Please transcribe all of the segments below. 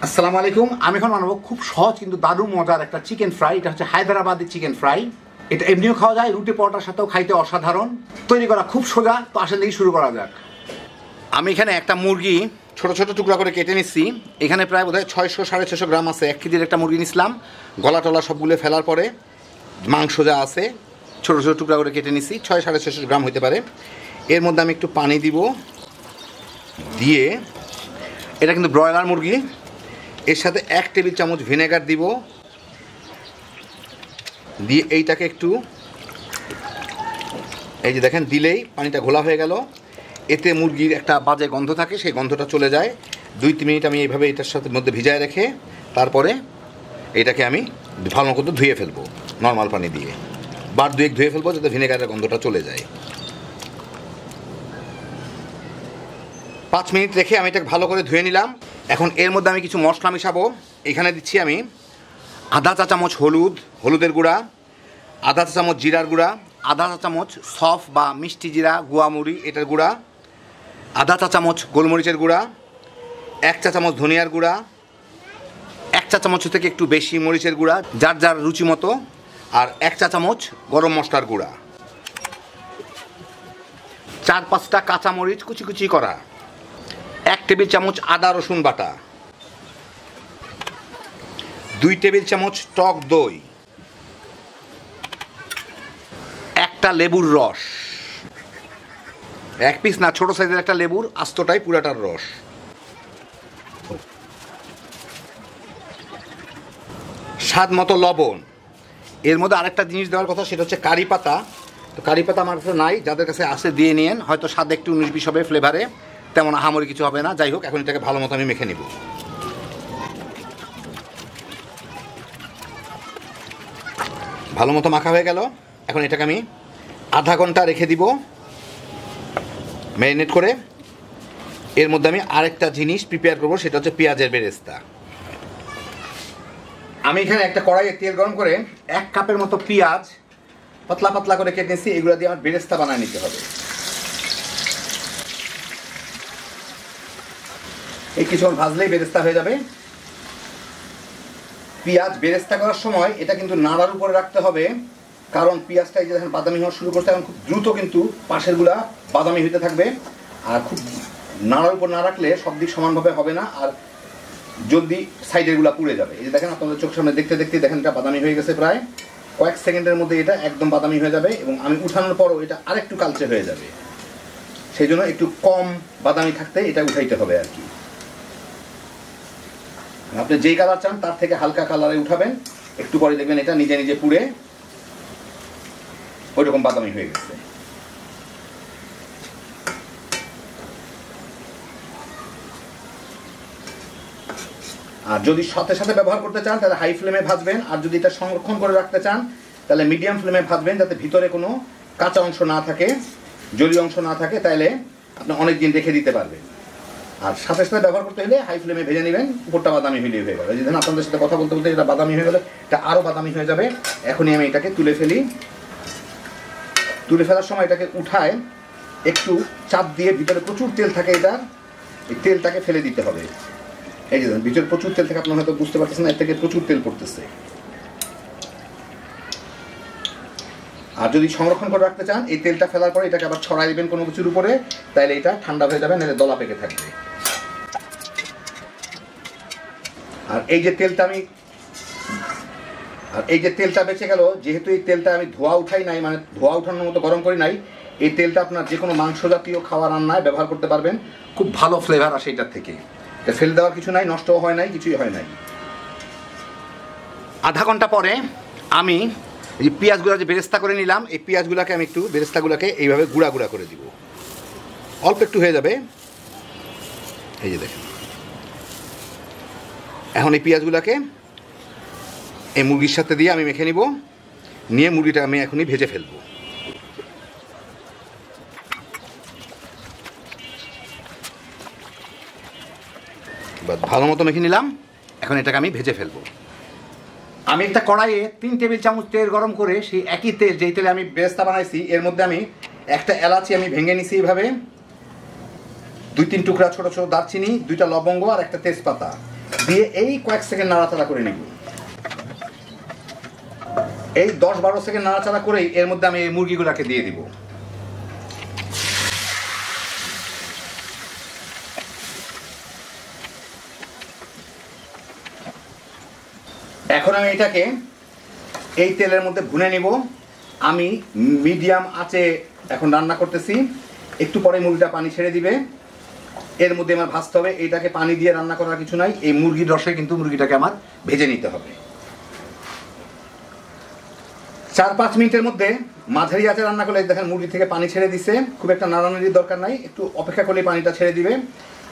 আসসালামু আলাইকুম। আমি এখন বানাবো খুব সহজ কিন্তু দারুণ মজার একটা চিকেন ফ্রাই। এটা হচ্ছে হায়দ্রাবাদি চিকেন ফ্রাই। এটা এমনিও খাওয়া যায়, রুটি পরোটার সাথেও খাইতে অসাধারণ। তৈরি করা খুব সোজা, তো আসেন দেখি শুরু করা যাক। আমি এখানে একটা মুরগি ছোট ছোট টুকরা করে কেটে নিচ্ছি। এখানে প্রায় বোধহয় 600-650 গ্রাম আছে। 1 কেজির একটা মুরগি নিছিলাম। গলা টলা সবগুলো ফেলার পরে মাংস যা আছে ছোট ছোট টুকরা করে কেটে নিচ্ছি। 600-650 গ্রাম হতে পারে। এর মধ্যে আমি একটু পানি দিব, দিয়ে এটা কিন্তু ব্রয়লার মুরগি, এর সাথে 1 টেবিল চামচ ভিনেগার দিব, দিয়ে এইটাকে একটু এই যে দেখেন দিলেই পানিটা ঘোলা হয়ে গেল। এতে মুরগির একটা বাজে গন্ধ থাকে, সেই গন্ধটা চলে যায়। 2-3 মিনিট আমি এইভাবে এটার সাথে মধ্যে ভিজায় রেখে তারপরে এইটাকে আমি ভালো মতো ধুয়ে ফেলবো নর্মাল পানি দিয়ে। বার 2-1 ধুয়ে ফেলবো যাতে ভিনেগারের গন্ধটা চলে যায়। 5 মিনিট রেখে আমি এটাকে ভালো করে ধুয়ে নিলাম। এখন এর মধ্যে আমি কিছু মশলা মিশাবো। এখানে দিচ্ছি আমি আধা চা চামচ হলুদের গুঁড়া, আধা চা চামচ জিরার গুঁড়া, আধা চা চামচ সফ বা মিষ্টি জিরা গুয়ামুড়ি এটার গুঁড়া, আধা চা চামচ গোলমরিচের গুঁড়া, 1 চা চামচ ধনিয়ার গুঁড়া, 1 চা চামচ থেকে একটু বেশি মরিচের গুঁড়া যার যার রুচি মতো, আর 1 চা চামচ গরম মশলার গুঁড়া, 4-5টা কাঁচামরিচ কুচি কুচি করা, 1 টেবিল চামচ আদা রসুন বাটা, 2 টেবিল চামচ টক দই, 1টা লেবুর রস, 1 পিস না, ছোট সাইজের একটা লেবুর আস্তটাই পুরাটার রস, স্বাদ মতো লবণ। এর মধ্যে আরেকটা জিনিস দেওয়ার কথা, সেটা হচ্ছে কারি পাতা। তো কারি পাতা আমার কাছে নাই, যাদের কাছে আছে দিয়ে নিয়েন। হয়তো স্বাদ একটু 19-20 হবে, ফ্লেভারে তেমন আহামরি কিছু হবে না। যাই হোক, এখন এটাকে ভালো মতো আমি মেখে নিব। ভালো মতো মাখা হয়ে গেল। এখন এটাকে আমি আধা ঘন্টা রেখে দিব ম্যারিনেট করে। এর মধ্যে আমি আরেকটা জিনিস প্রিপেয়ার করবো, সেটা হচ্ছে পেঁয়াজের বেরেস্তা। আমি এখানে একটা কড়াইয়ে তেল গরম করে 1 কাপের মতো পেঁয়াজ পাতলা পাতলা করে কেটে নিচ্ছি। এগুলো দিয়ে আমার বেরেস্তা বানিয়ে নিতে হবে। এই কিছুক্ষণ ভাজলেই বেরেস্তা হয়ে যাবে। পেঁয়াজ বেরেস্তা করার সময় এটা কিন্তু নাড়ার উপরে রাখতে হবে, কারণ পেঁয়াজটা এই যে দেখেন বাদামি হওয়া শুরু করতে, এখন খুব দ্রুত কিন্তু পাশেরগুলা বাদামি হতে থাকবে। আর খুব নাড়ার উপর না রাখলে সব দিক সমানভাবে হবে না, আর জলদি সাইডেরগুলা পুড়ে যাবে। এই যে দেখেন আপনাদের চোখের সামনে দেখতে দেখতে দেখেন এটা বাদামি হয়ে গেছে। প্রায় কয়েক সেকেন্ডের মধ্যে এটা একদম বাদামি হয়ে যাবে, এবং আমি উঠানোর পরও এটা আরেকটু কালচে হয়ে যাবে। সেই জন্য একটু কম বাদামি থাকতে এটা উঠাইতে হবে আর কি। আপনি যেই কালার চান তার থেকে হালকা কালারে উঠাবেন, একটু পরে দেখবেন এটা নিজে নিজে পুড়ে ওই রকম বাদামি হয়ে গেছে। আর যদি সাথে সাথে ব্যবহার করতে চান তাহলে হাই ফ্লেমে ভাজবেন, আর যদি এটা সংরক্ষণ করে রাখতে চান তাহলে মিডিয়াম ফ্লেমে ভাজবেন, যাতে ভিতরে কোনো কাঁচা অংশ না থাকে, জলীয় অংশ না থাকে। তাইলে আপনি অনেক দিন রেখে দিতে পারবেন। আর সাথে সাথে ব্যবহার করতে হলে হাই ফ্লেমে ভেজে নেবেন, উপরটা বাদামি হয়ে গেল। এই যে আপনাদের সাথে কথা বলতে বলতে এটা বাদামি হয়ে গেলে এটা আরও বাদামি হয়ে যাবে। এখনই আমি এটাকে তুলে ফেলি। তুলে ফেলার সময় এটাকে উঠায় একটু চাপ দিয়ে, ভিতরে প্রচুর তেল থাকে, এটা এই তেলটাকে ফেলে দিতে হবে। এই যে ভিতরে প্রচুর তেল থাকে, আপনারা হয়তো বুঝতে পারতেছেন, এর থেকে প্রচুর তেল পড়তেছে। আর যদি সংরক্ষণ করে রাখতে চান, এই তেলটা ফেলার পরে এটাকে আবার ছড়াই দিবেন কোনো কিছুর উপরে, তাহলে এটা ঠান্ডা হয়ে যাবে, নাহলে দলা পেকে থাকবে। আর এই যে তেলটা বেঁচে গেল, যেহেতু এই তেলটা আমি ধোয়া উঠাই নাই, মানে ধোয়া উঠানোর মতো গরম করি নাই, এই তেলটা আপনার যে কোনো মাংস জাতীয় খাওয়া রান্নায় ব্যবহার করতে পারবেন। খুব ভালো ফ্লেভার আসে এটার থেকে। এটা ফেলে দেওয়ার কিছু নাই, নষ্টও হয় নাই, কিছুই হয় নাই। আধা ঘন্টা পরে আমি এই পেঁয়াজগুলো যে বেরেস্তা করে নিলাম, এই পেঁয়াজগুলোকে আমি একটু বেরেস্তাগুলোকে এইভাবে গুঁড়া গুঁড়া করে দিব। অল্প একটু হয়ে যাবে, এই যে দেখেন। এখন এই পেঁয়াজগুলোকে এই মুরগির সাথে দিয়ে আমি মেখে নিব, নিয়ে মুরগিটা আমি এখনই ভেজে ফেলবো। ভালো মতো মেখে নিলাম, এখন এটাকে আমি ভেজে ফেলবো। আমি একটা কড়াইয়ে 3 টেবিল চামচ তেল গরম করে, সেই একই তেল যেই তেলে আমি বেরেস্তা বানাইছি, এর মধ্যে আমি একটা এলাচি আমি ভেঙে নিছি এইভাবে, 2-3 টুকরা ছোট ছোট দারচিনি, 2টা লবঙ্গ আর একটা তেজপাতা, দিয়ে এই কয়েক সেকেন্ড নাড়াচাড়া করে নিব। এই 10-12 সেকেন্ড নাড়াচাড়া করেই এর মধ্যে আমি এই মুরগিগুলোকে দিয়ে দিব। এখন আমি এটাকে এই তেলের মধ্যে ভুনে নিব। আমি মিডিয়াম আঁচে এখন রান্না করতেছি। একটু পরে মুরগিটা পানি ছেড়ে দিবে, এর মধ্যে আমার ভাজতে হবে। এইটাকে পানি দিয়ে রান্না করার কিছু নাই, এই মুরগির রসে কিন্তু মুরগিটাকে আমার ভেজে নিতে হবে। 4-5 মিনিটের মধ্যে মাঝারি আঁচে রান্না করলে দেখেন মুরগি থেকে পানি ছেড়ে দিছে। খুব একটা নাড়ানাড়ির দরকার নাই, একটু অপেক্ষা করলে পানিটা ছেড়ে দিবে।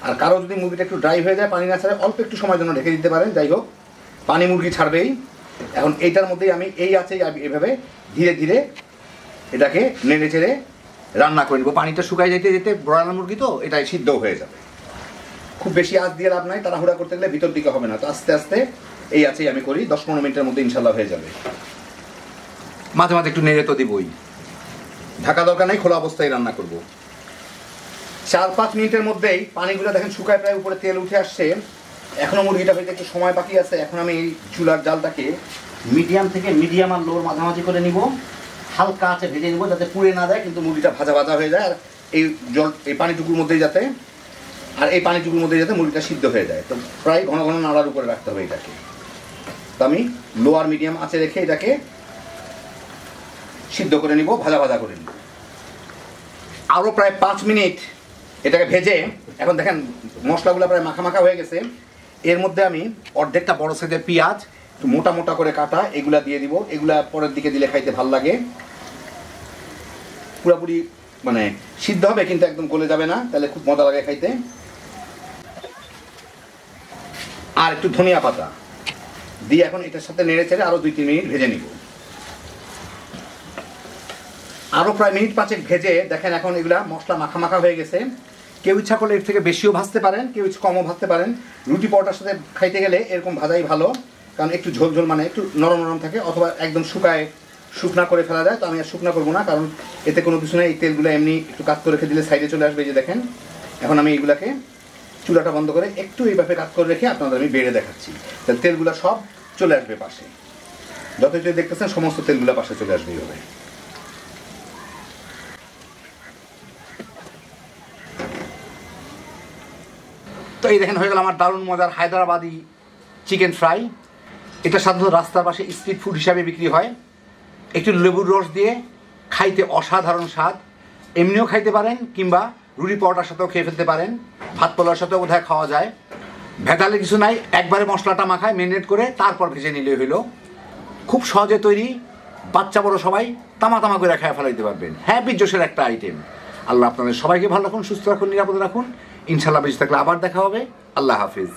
আর কারো যদি মুরগিটা একটু ড্রাই হয়ে যায়, পানি না ছাড়ে অল্প একটু সময়ের জন্য ঢেকে দিতে পারেন। যাই হোক, পানি মুরগি ছাড়বেই। এখন এইটার মধ্যেই আমি এই আঁচে এভাবে ধীরে ধীরে এটাকে নেড়ে চেড়ে রান্না করে নেব। পানিটা শুকায় যেতে যেতে ব্রয়লার মুরগি তো এটাই সিদ্ধ হয়ে যাবে। খুব বেশি আঁচ দিয়ে লাভ নাই, তাড়াহুড়া করতে গেলে ভিতর দিকে হবে না। তো আস্তে আস্তে এই আঁচেই আমি করি, 10-15 মিনিটের মধ্যে ইনশাল্লাহ হয়ে যাবে। মাঝে মাঝে একটু নেড়ে তো দিবই, ঢাকা দরকার নেই, খোলা অবস্থায় রান্না করব। 4-5 মিনিটের মধ্যেই পানিগুলো দেখেন শুকায়, প্রায় উপরে তেল উঠে আসছে। এখনো মুরগিটা হইতে একটু সময় বাকি আছে। এখন আমি এই চুলার জালটাকে মিডিয়াম থেকে মিডিয়াম আর লোর মাঝামাঝি করে নিব। হালকা আঁচে ভেজে নিব যাতে পুড়ে না যায়, কিন্তু মুরগিটা ভাজা ভাজা হয়ে যায়। আর এই জল এই পানিটুকুর মধ্যেই যাতে মুরগিটা সিদ্ধ হয়ে যায়। তো প্রায় ঘন ঘন নাড়ার উপরে রাখতে হবে এটাকে। তো আমি লো আর মিডিয়াম আঁচে রেখে এটাকে সিদ্ধ করে নিব, ভাজা ভাজা করে নিব। আরও প্রায় 5 মিনিট এটাকে ভেজে, এখন দেখেন মশলাগুলো প্রায় মাখা মাখা হয়ে গেছে। এর মধ্যে আমি অর্ধেকটা বড় সাইজের পেঁয়াজ মোটা মোটা করে কাটা এগুলা দিয়ে দিব। এগুলা পরের দিকে দিলে খাইতে ভাল লাগে। পুরোপুরি মানে সিদ্ধ হবে কিন্তু একদম গলে যাবে না, তাহলে খুব মজা লাগে খাইতে। আর একটু ধনিয়া পাতা দিয়ে এখন এটার সাথে নেড়ে চেড়ে আরো 2-3 মিনিট ভেজে নিব। আরো প্রায় মিনিট 5 ভেজে দেখেন এখন এগুলা মশলা মাখা মাখা হয়ে গেছে। কেউ ইচ্ছা করলে এর থেকে বেশিও ভাজতে পারেন, কেউ কমও ভাজতে পারেন। রুটি পরোটার সাথে খাইতে গেলে এরকম ভাজাই ভালো, কারণ একটু ঝোল ঝোল মানে একটু নরম নরম থাকে। অথবা একদম শুকনা করে ফেলা যায়। তো আমি আর শুকনা করবো না, কারণ এতে কোনো কিছু নেই। এই তেলগুলো এমনি একটু কাজ করে রেখে দিলে সাইডে চলে আসবে। যে দেখেন এখন আমি এইগুলাকে চুলাটা বন্ধ করে একটু এইভাবে কাজ করে রেখে আপনাদের আমি বেড়ে দেখাচ্ছি। তাহলে তেলগুলো সব চলে আসবে পাশে। যতই দেখতেছেন সমস্ত তেলগুলো পাশে চলে আসবে এইভাবে। তো এই দেখেন হয়ে গেল আমার দারুণ মজার হায়দ্রাবাদি চিকেন ফ্রাই। এটা সাধারণত রাস্তার পাশে স্ট্রিট ফুড হিসাবে বিক্রি হয়। একটু লেবুর রস দিয়ে খাইতে অসাধারণ স্বাদ। এমনিও খাইতে পারেন, কিংবা রুটি পরোটার সাথেও খেয়ে ফেলতে পারেন, ভাত পোলাওর সাথেও বোধহয় খাওয়া যায়। ভেজালে কিছু নাই, একবারে মশলাটা মাখায় ম্যারিনেট করে তারপর ভেজে নিলে হইল। খুব সহজে তৈরি, বাচ্চা বড় সবাই তামা তামা করে খেয়ে ফেলাইতে পারবেন। হ্যাপি জোশের একটা আইটেম। আল্লাহ আপনাদের সবাইকে ভালো রাখুন, সুস্থ রাখুন, নিরাপদে রাখুন। ইনশাল্লাহ বেঁচে থাকলে আবার দেখা হবে। আল্লাহ হাফিজ।